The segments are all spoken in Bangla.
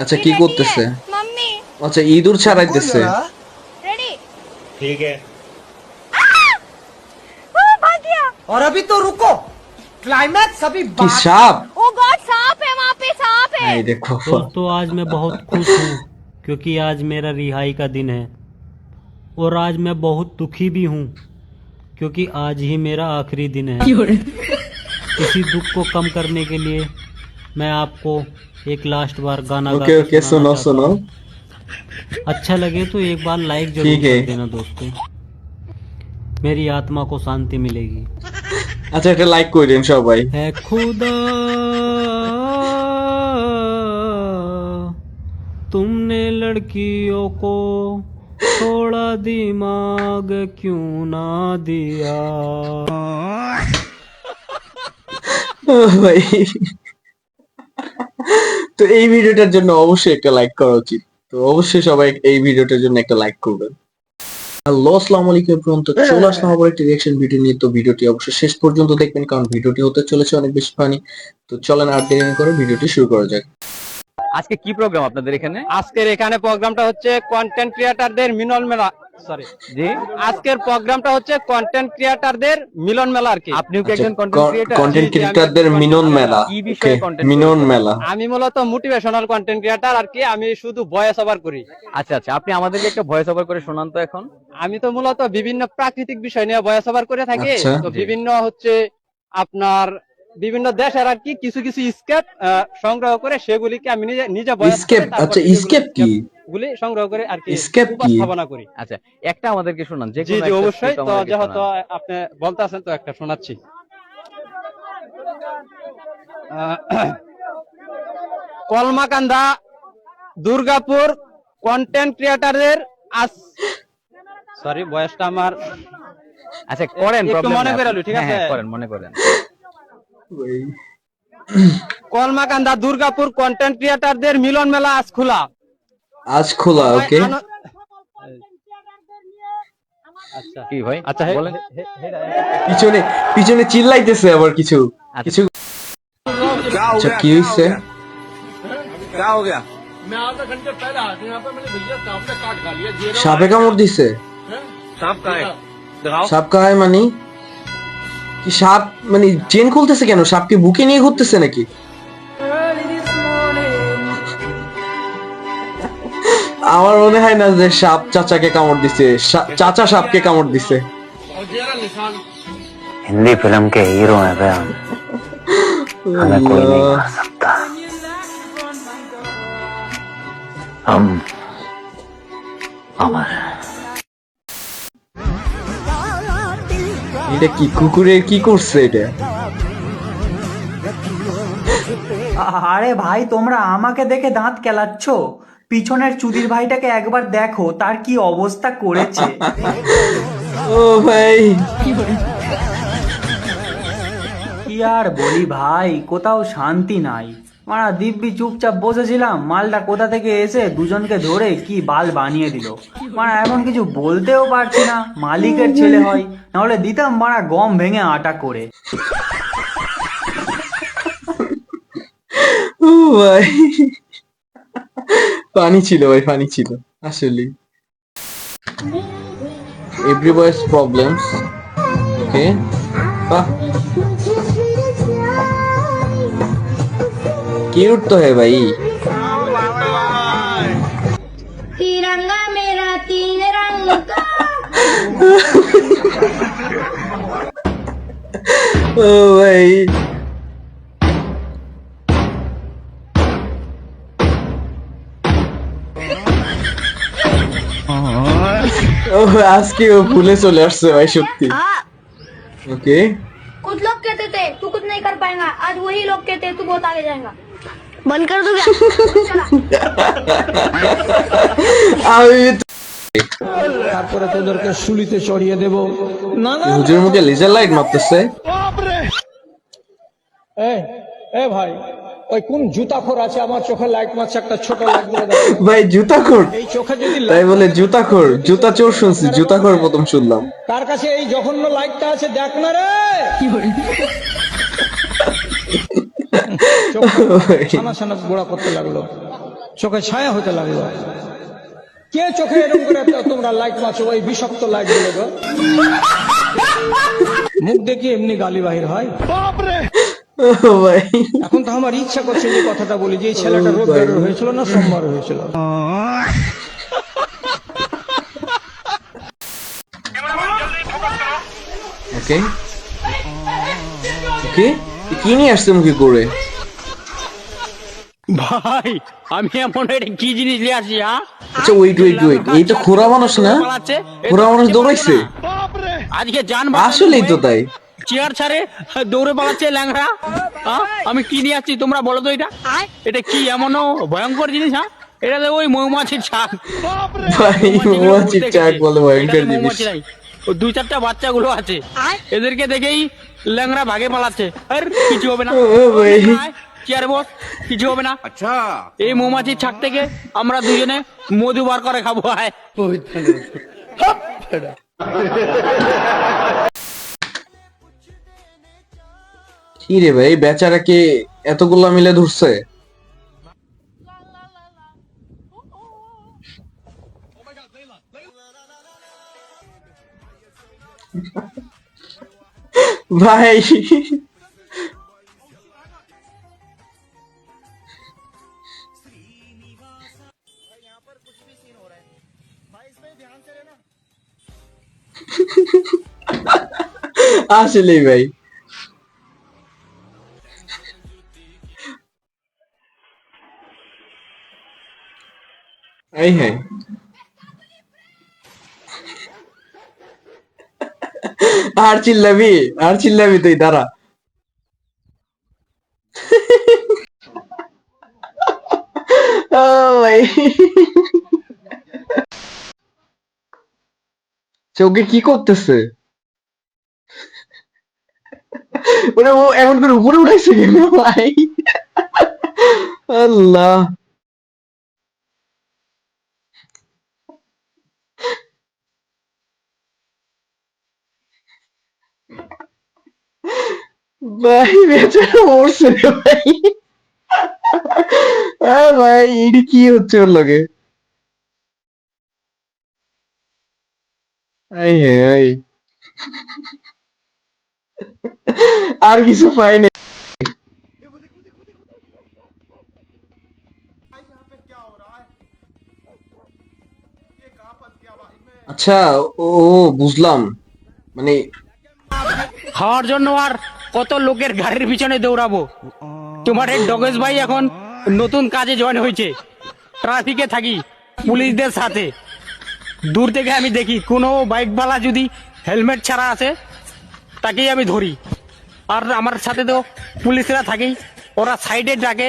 আচ্ছা কি করতেছে? मम्मी আচ্ছা ইঁদুর ছাড়াইতেছে। रेडी ठीक है। भाग गया और अभी तो रुको, क्लाइमैक्स अभी কি बाकी সাপ? ओ गॉड सांप है वहाँ पे सांप है এই দেখো दोस्तों आज मैं बहुत खुश हूँ क्योंकि आज मेरा रिहाई का दिन है और आज मैं बहुत दुखी भी हूँ क्योंकि आज ही मेरा आखिरी दिन है। इसी दुख को कम करने के लिए मैं आपको एक लास्ट बार गाना गा ओके के ओके सुनाना सुनो चाहता सुनो। हूँ। अच्छा लगे तो एक बार लाइक जरूर ठीक है। कर देना दोस्तों, मेरी आत्मा को शांति मिलेगी। আচ্ছা এটা লাইক করে দিন সবাই। है खुदा तुमने लड़कियों को थोड़ा दिमाग क्यों ना दिया। ও ভাই তো এই ভিডিওটার জন্য অবশ্যই একটা লাইক করা উচিত। তো অবশ্যই সবাই এই ভিডিওটার জন্য একটা লাইক করবেন। হ্যালো আসসালামু আলাইকুম এভরিওয়ান, তো চলে আসলাম আবার একটি রিঅ্যাকশন ভিডিও নিয়ে। তো ভিডিওটি অবশ্যই শেষ পর্যন্ত দেখবেন কারণ ভিডিওটি হতে চলেছে অনেক বেশি ফানি। তো চলেন আর দেরি না করে ভিডিওটি শুরু করা যাক। আজকে কি প্রোগ্রাম আপনাদের এখানে? আজকের এখানে প্রোগ্রামটা হচ্ছে কন্টেন্ট ক্রিয়েটরদের মিলন মেলা। সরি জি, আজকের প্রোগ্রামটা হচ্ছে কন্টেন্ট ক্রিয়েটরদের মিলন মেলা আর কি। আপনিও কি একজন কন্টেন্ট ক্রিয়েটর? কন্টেন্ট ক্রিয়েটরদের মিলন মেলা। কি বিষয়ে Okay, content মিলন creator? মেলা। আমি মূলত মোটিভেশনাল কন্টেন্ট ক্রিয়েটর আর কি, আমি শুধু ভয়েস ওভার করি। আচ্ছা আচ্ছা, আপনি আমাদেরকে একটা ভয়েস ওভার করে শোনান তো এখন। আমি তো মূলত বিভিন্ন প্রাকৃতিক বিষয় নিয়ে ভয়েস ওভার করে থাকি। আচ্ছা। তো বিভিন্ন হচ্ছে আপনার বিভিন্ন দেশের আর কি কিছু কিছু স্কেপ সংগ্রহ করে সেগুলিকে আমি নিজে নিজে ভয়েস স্কেপ, আচ্ছা স্কেপ কি? গুলি সংগ্রহ করে আর কি স্কেপ কি? উপস্থাপনা করি। আচ্ছা, একটা আমাদেরকে শোনান, যে জি কোনো জি একটা অবশ্যই। script তো আমাদেরকে যেহেতু শোনান। আপনি বলতে আছেন তো একটা শোনাচ্ছি। কলমাকান্দা দুর্গাপুর কন্টেন্ট ক্রিয়েটরদের সরি বয়সটা আমার আচ্ছা করেন, একটু problem মনে নাই। করে লই, ঠিক হ্যাঁ, আছে? হ্যাঁ, করেন, মনে করেন। কলমাকান্দা দুর্গাপুর কন্টেন্ট ক্রিয়েটরদের মিলন মেলা আজ খোলা। আজ খোলা, ওকে। আচ্ছা কি ভাই? আচ্ছা বলেন। পিছনে পিছনে চিল্লাইতেছে আবার কিছু কিছু। আচ্ছা কি হইছে? क्या हो गया? সাপে কামড় দিছে? सांप कहाँ है? दिखाओ। সাপ কাহায় মানে কি? সাপ মানে চেন খুলতেছে কেন? সাপকে বুকে নিয়ে ঘুরতেছে নাকি? আমার মনে হয় না যে সাপ চাচাকে কামড় দিছে। চাচা সাপকে কামড় দিছে। हिंदी फिल्म के हीरो हैं बे हम, हमें कोई नहीं আল্লাহ। कर सकता। हम अमर हैं। এটা কি? কুকুরের কি করছে এটা? আরে ভাই তোমরা আমাকে দেখে দাঁত কেলাচ্ছ, পিছনের চুদির ভাইটাকে একবার দেখো তার কি অবস্থা করেছে। ও ভাই কি আর বলি ভাই, কোথাও শান্তি নাই। মারা দিব্যি চুপচাপ বসেছিলাম, মালটা কোথা থেকে এসে দুজনকে ধরে কি বাল বানিয়ে দিল। মারা এখন কিছু বলতেও পারছি না, মালিকের ছেলে হয়, নাহলে দিতাম মারা গম ভেঙে আটা করে। ও ভাই পানি ছিল ভাই, পানি ছিল আসলে। এভরি বয়েস প্রবলেমস, ওকে। বাহ क्यूट तो है भाई। तिरंगा मेरा तीन रंग का ओ भाई ও আজকে ও ভুলে চলে আসছে ভাই সত্যি। ওকে कुछ लोग कहते थे तू कुछ नहीं कर पाएगा, आज वही लोग कहते हैं तू बहुत आगे जाएगा। बंद कर दो क्या? আমি তারপরে তোদেরকে শুলিতে চড়িয়ে দেব। না না হুজুর মুখে লেজার লাইট মারতেছে। এ ভাই, ওই কোন জুতাখোর আছে আমার চোখে লাইট মারছে, একটা ছোট লাইট দিয়ে দাও। ভাই জুতাখোর? এই চোখে যদি তাই বলে জুতাখোর? জুতা চোর শুনছি, জুতাখোর প্রথম শুনলাম। তার কাছে এই জঘন্য লাইটটা আছে, দেখ না রে। ছানা ছানা গোড়া করতে লাগলো। চোখে ছায়া হতে লাগলো। কে চোখে এরকম করে তোমরা লাইট মারছো, ওই বিষাক্ত লাইট গুলো গো? মুখ দেখে এমনি গালি বাহির হয়। ভাই এখন তো আমার ইচ্ছা করছে যে কথাটা বলি, যে এই ছেলেটা রোববার হয়েছিল না সোমবার হয়েছিল। ওকে ওকে, কি নিয়ে আসছে মুখে করে? ভাই আমি এমন একটা কি জিনিস নিয়ে আসি, হ্যাঁ? আচ্ছা ওয়েট ওয়েট ওয়েট, এই তো খোরা মানুষ না? খোরা মানুষ দৌড়াইছে? আজকে জান আসলেই তো তাই। চেয়ার ছাড়ে দৌড়ে পালাচ্ছে ল্যাংড়া। আমি কি নিয়ে আসছি তোমরা বলো তো, এটা এটা কি এমন ভয়ঙ্কর জিনিস? হ্যাঁ, এটা তো ওই মৌমাছির ছাক। ভাই মৌমাছির চাক বলে ভয়ঙ্কর এটাতে জিনিস। মৌমাছি নাই, ও দুই চারটা বাচ্চাগুলো আছে, এদেরকে দেখেই ল্যাংড়া ভাগে পালাচ্ছে। আর কিছু হবে না ও ভাই। চেয়ার বস, কিছু হবে না। আচ্ছা, এই মৌমাছির ছাক থেকে আমরা দুজনে মধু বার করে খাবো। আয় কি রে ভাই, বেচারাকে এতগুলা মিলে ধরছে? ভাই আসলেই ভাই। এই হ্যাঁ, আর চিল্লাবি, আর চিল্লাবি তুই, দাঁড়া। ও ভাই, চোখে কি করতেছে? ওরে ও এমন করে উপরে উঠাইছে কেন ভাই? আল্লাহ, ভাই বেচারা মরছে রে ভাই। ভাই এটি কি হচ্ছে ওর লগে? এই এই আর কিছু পাইনি। আচ্ছা, ও বুঝলাম, মানে খাওয়ার জন্য আর কত লোকের গাড়ির পিছনে দৌড়াবো। তোমার এই ডগেশ ভাই এখন নতুন কাজে জয়েন হয়েছে, ট্রাফিকে থাকি পুলিশদের সাথে। দূর থেকে আমি দেখি কোনো বাইকওয়ালা যদি হেলমেট ছাড়া আছে তাকেই আমি ধরি। আর আমার সাথে তো পুলিশরা থাকেই, ওরা সাইডে ডাকে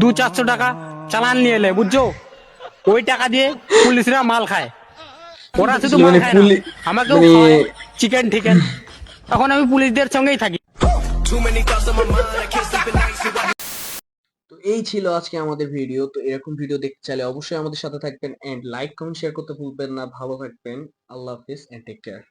200-400 টাকা চালান নিয়ে এলে, বুঝছো? ওই টাকা দিয়ে পুলিশরা মাল খায়। ওরা শুধু মাল মানে খায় না, আমাকেও চিকেন টিকেন। এখন আমি পুলিশদের সঙ্গেই থাকি। তো এই ছিল আজকে আমাদের ভিডিও। তো এরকম ভিডিও দেখতে চাইলে অবশ্যই আমাদের সাথে থাকবেন, এন্ড লাইক কমেন্ট শেয়ার করতে ভুলবেন না। ভালো থাকবেন, আল্লাহ হাফিজ এন্ড টেক কেয়ার।